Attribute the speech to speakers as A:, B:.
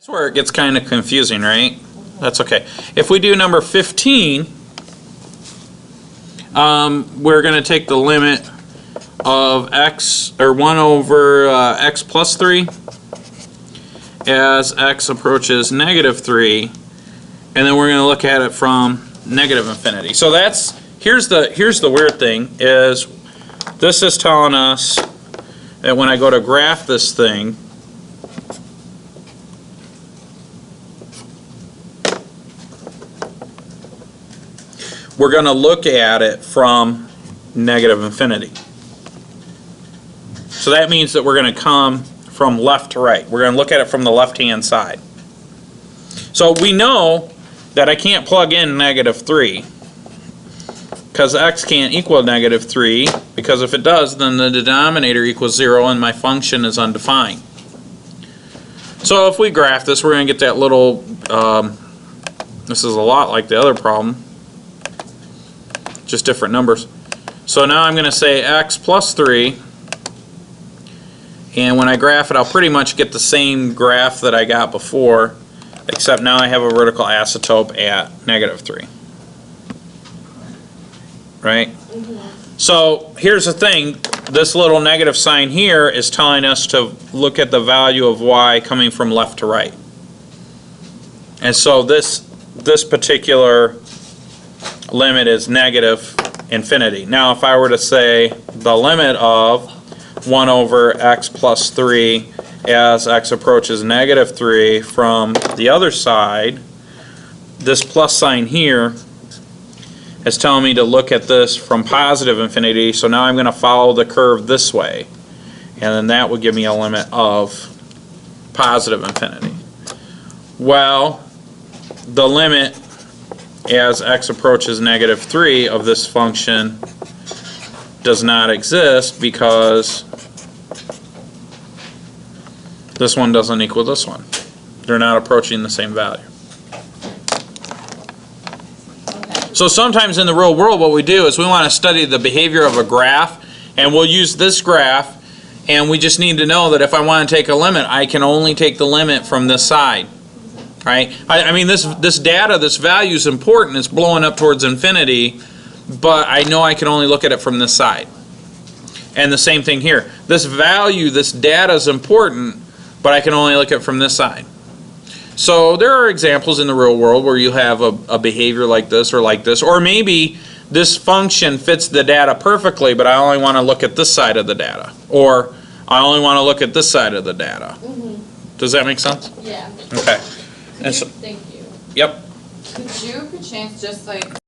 A: That's where it gets kind of confusing, right? That's okay. If we do number 15, we're going to take the limit of x, or 1 over x plus 3 as x approaches negative 3, and then we're going to look at it from negative infinity. So that's, here's the weird thing, is this is telling us that when I go to graph this thing, we're going to look at it from negative infinity. So that means that we're going to come from left to right. We're going to look at it from the left-hand side. So we know that I can't plug in negative 3 because x can't equal negative 3, because if it does, then the denominator equals 0 and my function is undefined. So if we graph this, we're going to get that little, this is a lot like the other problem, just different numbers. So now I'm going to say x plus 3, and when I graph it, I'll pretty much get the same graph that I got before, except now I have a vertical asymptote at negative 3. Right? So here's the thing, this little negative sign here is telling us to look at the value of y coming from left to right. And so this particular limit is negative infinity. Now if I were to say the limit of 1 over x plus 3 as x approaches negative 3 from the other side, this plus sign here is telling me to look at this from positive infinity, so now I'm going to follow the curve this way, and then that would give me a limit of positive infinity. Well, the limit as x approaches negative 3 of this function does not exist because this one doesn't equal this one. They're not approaching the same value. So sometimes in the real world what we do is we want to study the behavior of a graph, and we'll use this graph, and we just need to know that if I want to take a limit, I can only take the limit from this side. Right? I mean, this data, this value is important. It's blowing up towards infinity, but I know I can only look at it from this side. And the same thing here. This value, this data is important, but I can only look at it from this side. So there are examples in the real world where you have a behavior like this, or maybe this function fits the data perfectly, but I only want to look at this side of the data, or I only want to look at this side of the data. Does that make sense?
B: Yeah.
A: Okay. And so,
B: Thank you.
A: Yep.
B: Could you, perchance, just like